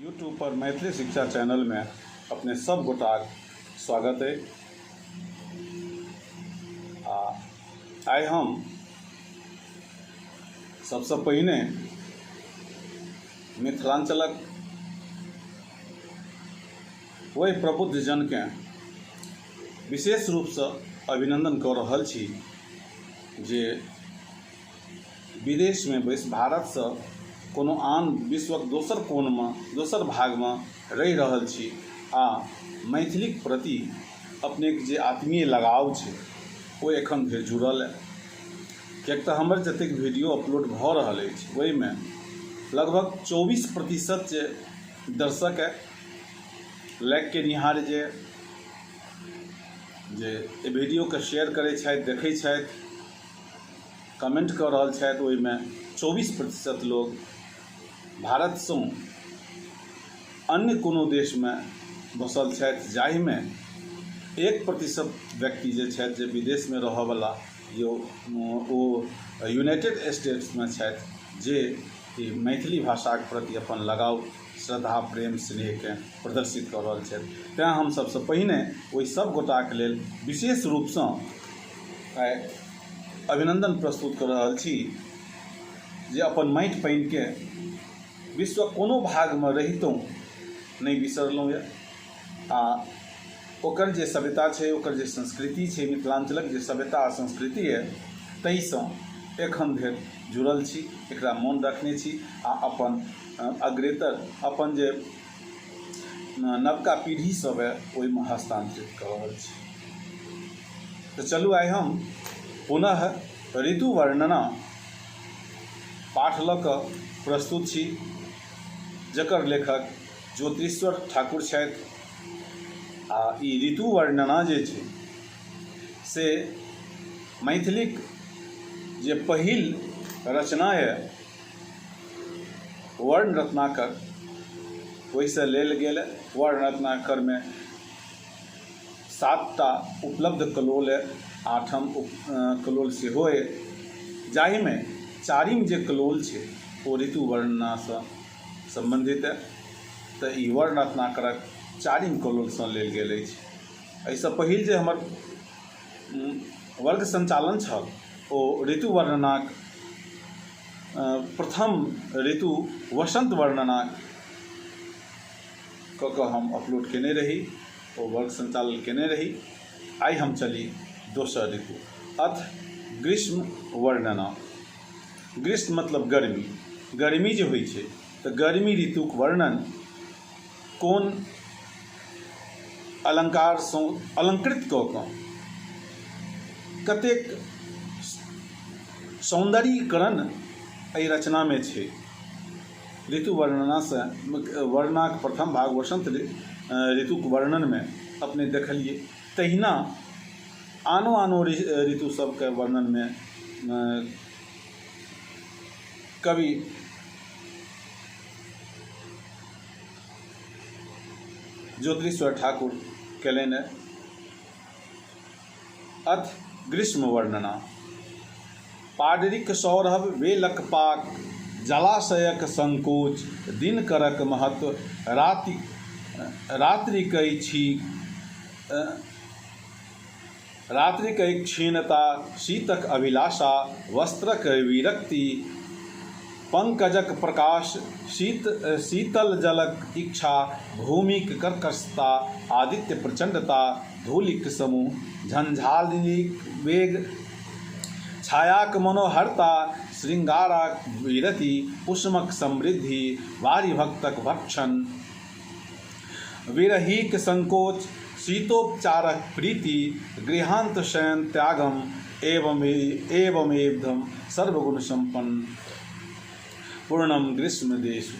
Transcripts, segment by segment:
YouTube पर मैथिली शिक्षा channel में अपने सब गोटाक स्वागत है। आइ हम सबसे पहिने मिथिलांचलक वही प्रबुद्ध जन के विशेष रूप से अभिनंदन कर रहल छी जे विदेश में बस भारत से कोनो आन विश्वक दोसर कोण में दोसर भाग में रहि रहल छी आ मैथिलीक प्रति अपने जे आत्मीय लगाव छै वो एखन धरि जुड़ल है। किएक तऽ हमर जतेक वीडियो अपलोड भऽ रहल अछि ओहि में लगभग 24% जे दर्शक है लाइक के निहार जे वीडियो के शेयर करै छथि, देखै छथि, कमेंट कर रहल छथि, ओहि में 24% लोग भारत से अन्य कोनो देश में बसल छथि, जाहि में 1% व्यक्ति जे छथि जे विदेश में रहऽ वाला ओ यूनाइटेड स्टेट्स में छथि जे मैथिली भाषा के प्रति अपन लगाव, श्रद्धा, प्रेम, स्नेह के प्रदर्शित कर रहल छथि। तेँ हम सबसे पहिने ओहि सब गोटाक लेल विशेष रूप से अभिनंदन प्रस्तुत कर रहल छी जे अपन माटि पानि के विश्व कोनो भाग में रहितो नहीं बिसरलहुँ यऽ आ ओकर जे सभ्यता छै, ओकर जे संस्कृति छै, मिथिलांचलक जे सभ्यता आ संस्कृति है ताहि से एखन धरि जुड़ल छी, एकरा मोन रखने छी आ अपन अग्रेतर अपन जे नवका पीढ़ी सब है ओहि में हस्तांतरित कर रहल छी। तो चलू आइ हम पुनः ऋतु वर्णना पाठ लऽ कऽ प्रस्तुत छी, जकर लेखक ज्योतिश्वर ठाकुर छथि। आ ई ऋतु वर्णना जे छै से मैथिलीक जे पहिल रचना है वर्ण रत्नाकर ओहिसँ लेल गेल। वर्ण रत्नाकर में 7टा उपलब्ध कलोल है, 8म कलोल सेहो है, जाहि में 4म जे कलोल छै ओ ऋतु वर्णना से संबंधित है। तो ई वर्ण रत्नाकरक 4म कलोल से लेल गेल अछि। एहिसँ पहिल जे हमर वर्ग संचालन छल ओ ऋतु वर्णनाक प्रथम ऋतु वसंत वर्णना कऽ हम अपलोड केने रही, ओ वर्ग संचालन केने रही। आइ हम चली दोसर ऋतु अथ ग्रीष्म वर्णना। ग्रीष्म मतलब गर्मी, गर्मी जे होइ छै तऽ गर्मी ऋतुक वर्णन कोन अलंकार सँ अलंकृत कऽ कऽ कतेक सौंदर्यीकरण एहि रचना में छै। ऋतु वर्णना से वर्णनाक प्रथम भाग वसंत ऋतुक वर्णन में अपने देखलिए, तहिना आनो ऋतु सबके वर्णन में कवि ज्योतिश्वर ठाकुर केलनि। अथ ग्रीष्म वर्णना। पाडरिक सौरभ वेलक पाक, जलाशयक संकोच, दिनकरक महत्व, रात्रिकै क्षीणता, शीतक अभिलाषा, वस्त्रक विरक्ति, पंकजक प्रकाश, शीतल जलक इच्छा, भूमिक कर्कशता, आदित्य प्रचंडता, धूलिक समूह, झंझालिक वेग, छायाक मनोहरता, श्रृंगारक विरति, उष्मक समृद्धि, वारिभक्तक भक्षण, विरहीक संकोच, शीतोपचारक प्रीति, गृहांत शयन त्यागम, एवमेवधम सर्वगुण संपन्न पूर्णम ग्रीष्म देशु।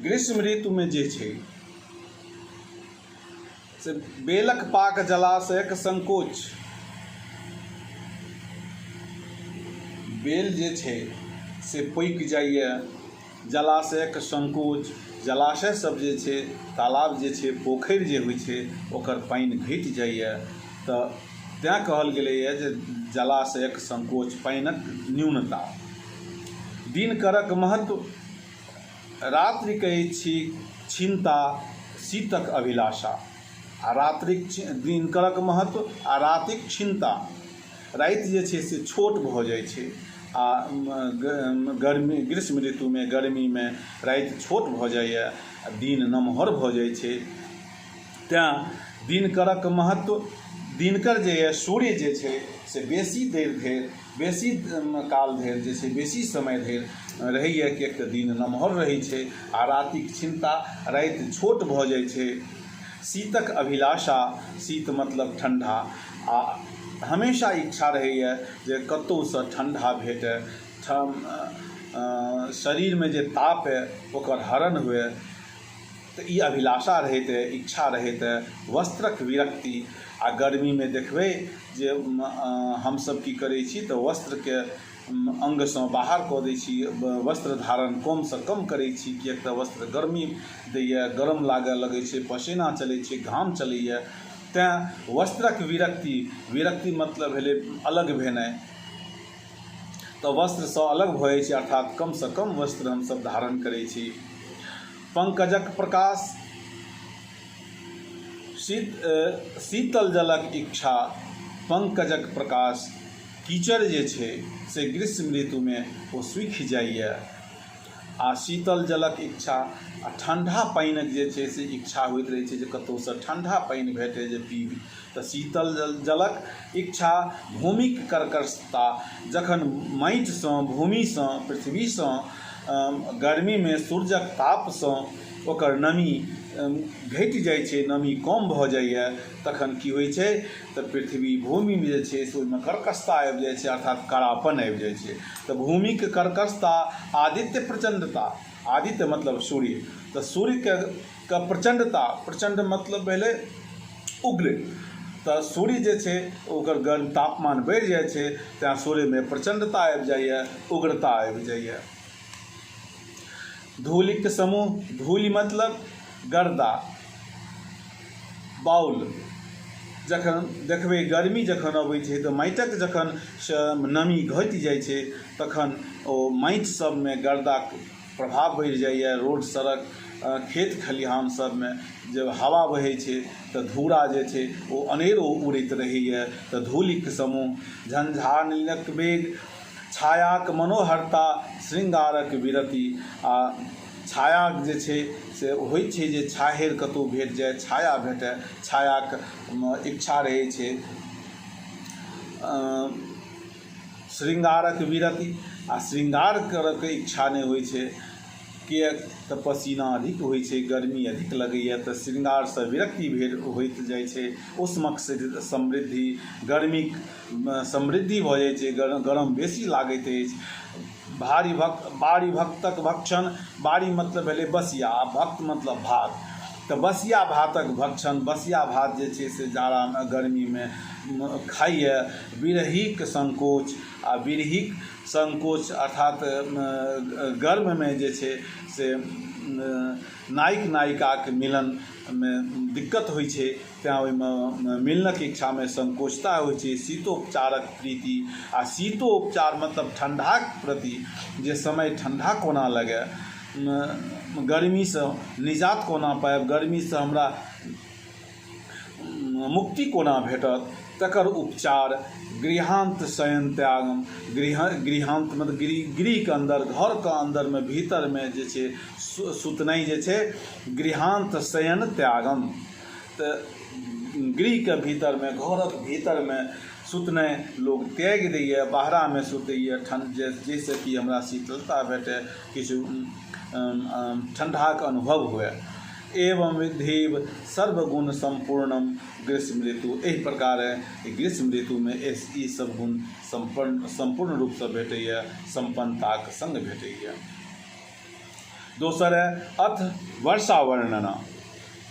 ग्रीष्म ऋतु में जे छै से बेलक पाक जलाशयक संकोच। बेल जे छै से पकि जाइए, जलाशयक संकोच, जलाशय सब जे छै, तालाब जे छै, पोखरि जे होइ छै ओकर पानि घटि जाइए। तऽ तैँ कहल गेलैए जे जलाशयक संकोच, पानिक न्यूनता। दिनकरक महत्व, रात्रि कहै छी छिन्ता शीतक अभिलाषा। आ रात्रिक दिनकरक महत्व आ रातिक छिन्ता। राति जे छै से छोट भऽ जाइ छै आ गर्मी, ग्रीष्म ऋतुमे, गर्मीमे राति छोट भऽ जाइए आ दिन नमहर भऽ जाइ छै। तैँ दिनकरक महत्व, दिनकर जे यऽ, सूर्य जे छै से बेसी देर धरि, बेसी काल धरि जे छै, बेसी समय धरि रहैए, किएक तऽ दिन नमहर रहै छै। आ रातिक छिन्ता, राति छोट भऽ जाइ छै। शीतक अभिलाषा, शीत मतलब ठण्डा, आ हमेशा इच्छा रहैए जे कतहुसँ ठण्डा भेटै, शरीरमे जे ताप अइ ओकर हरण हुए, तऽ ई अभिलाषा रहैत अइ, इच्छा रहैत अइ। वस्त्रक विरक्ति, आ गर्मीमे देखबै जे हमसब की करै छी तऽ वस्त्रके अङ्गसँ बाहर कऽ दै छी, वस्त्र धारण कमसँ कम करै छी, किएक तऽ वस्त्र गर्मी दैए, गरम लागऽ लगै छै, पसीना चलै छै, घाम चलैए। तैँ वस्त्रक विरक्ति, विरक्ति मतलब भेलै अलग भेनाइ, तऽ वस्त्रसँ अलग भऽ जाइ छै, अर्थात कमसँ कम वस्त्र हमसब धारण करै छी। पंकजक प्रकाश, शीतल जलक इच्छा, पंकजक प्रकाश। कीचड़ जे छै से ग्रीष्म ऋतुमे ओ सूखि जाइए, आ शीतल जलक इच्छा, आ ठण्डा पानिक जे छै से इच्छा होइत रहै छै जे कतहुसँ ठण्डा पानि भेटै जे पीबी। तऽ शीतल जलक इच्छा। भूमिक कर्कशता, जखन माटिसँ, भूमिसँ, पृथ्वीसँ, गर्मीमे सूर्यक तापसँ ओकर नमी घटि जाइ छै, नमी कम भऽ जाइए, तखन की होइ छै तऽ पृथ्वी, भूमिमे जे छै से ओहिमे कर्कशता आबि जाइ छै, अर्थात कड़ापन आबि जाइ छै। तऽ भूमिक कर्कशता। आदित्य प्रचण्डता, आदित्य मतलब सूर्य, तऽ सूर्यके प्रचण्डता, प्रचण्ड मतलब भेलै उग्र। तऽ सूर्य जे छै ओकर गर्म तापमान बढ़ि जाइ छै, तेँ सूर्यमे प्रचण्डता आबि जाइए, उग्रता आबि जाइए। धूलिक समूह, धूलि मतलब गर्दा, बाउल। जखन देखबै गर्मी जखन अबै छै तऽ माटिक जखन नमी घटि जाइ छै, तखन ओ माटि सबमे गर्दाक प्रभाव बढ़ि जाइए। रोड, सड़क, खेत खलिहान सबमे जब हवा बहै छै तऽ धूरा जे छै ओ अनेरो उड़ैत रहैए। तऽ धूलिक समूह। झंझानीलक वेग, छायाक मनोहरता, श्रृंगारक विरति। आ छायाक जे छै से होइत छै जे छाहरि कतहु भेट जाए, छाया भेटै, छायाक इच्छा रहै छै। श्रृंगारक विरति, आ श्रृंगार करैके इच्छा नहि होइ छै, किएक तऽ पसीना अधिक होइ छै, गर्मी अधिक लगैए, तऽ श्रृंगारसँ विरक्ति होइत जाइ छै। उष्मक समृद्धि, गर्मीक समृद्धि भऽ जाइ छै, गरम बेसी लागैत अछि। बारी भक्तक भक्षण, बारी मतलब भेलै बसिया, आ भक्त मतलब भात। तऽ बसिया भातक भक्षण, बसिया भात जे छै से जाड़ामे, गर्मीमे खाइए। विरहीक संकोच, आ विरहीक संकोच अर्थात गर्ममे जे छै से नायक नायिकाके मिलनमे दिक्कत होइ छै, तेँ ओहिमे मिलनक इच्छामे संकोचता होइ छै। शीतोपचारक प्रीति, आ शीतोपचार मतलब ठण्डाक प्रति, जे समय ठण्डा कोना लगै, गर्मीसँ निजात कोना पाएब, गर्मीसँ हमरा मुक्ति कोना भेटत, तकर उपचार। गृहांत शयन त्यागम, गृहांत मतलब गृहके अन्दर, घरके अन्दरमे, भीतरमे जे छै सुतनाइ जे छै, गृहांत शयन त्यागम। तऽ गृहके भीतरमे, घरक भीतरमे सुतनाइ लोक त्याग दैए, बाहरामे सुतैए, जाहिसँ कि हमरा शीतलता भेटै, किछु ठण्डाक अनुभव हुए। एवं विधिव सर्वगुण संपूर्णम ग्रीष्म ऋतु। एहि प्रकारे ग्रीष्म ऋतुमे ई सब गुण संपूर्ण रूपसँ भेटैए, संपन्नताक संग भेटैए। दोसर है अथ वर्षा वर्णना।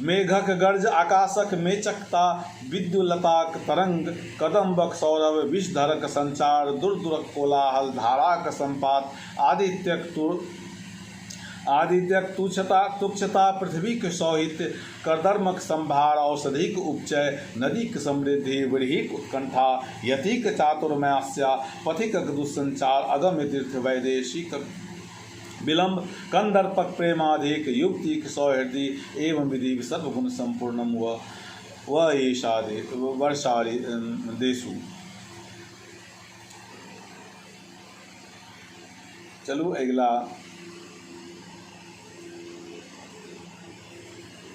मेघक गर्ज आकाशक मेचकता विद्युलताक तरंग कदम्बक सौरभ विषधरक संचार दुर्दुरक कोलाहल धाराक संपात आदित्यक तुच्छता पृथ्वीक सौहित कर्दर्मक संभार औषधिक उपचय नदीक समृद्धि व्रीहिक उत्कंठा यतिक चातुर्मास्या पथिकक दुस्संचार अगम्य तीर्थ वैदेशिक विलंब कंदर्पक प्रेमाधिक युक्तिक सौहृदि एवं विधि सर्वगुण संपूर्णम व ऐशा वर्षारि देशु। चलू अगला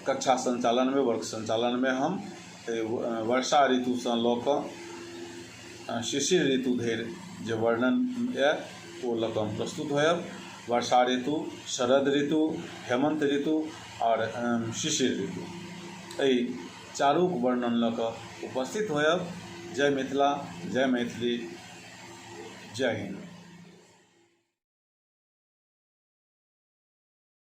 कक्षा संचालन में वर्ग संचालन में हम वर्षा ऋतु से लऽ कऽ शिशिर ऋतु धरि जे वर्णन यऽ ओ लऽ कऽ हम प्रस्तुत होयब। वर्षा ऋतु, शरद ऋतु, हेमंत ऋतु और शिशिर ऋतु एहि चारूक वर्णन लऽ कऽ उपस्थित होयब। जय मिथिला, जय मैथिली, जय हिंद।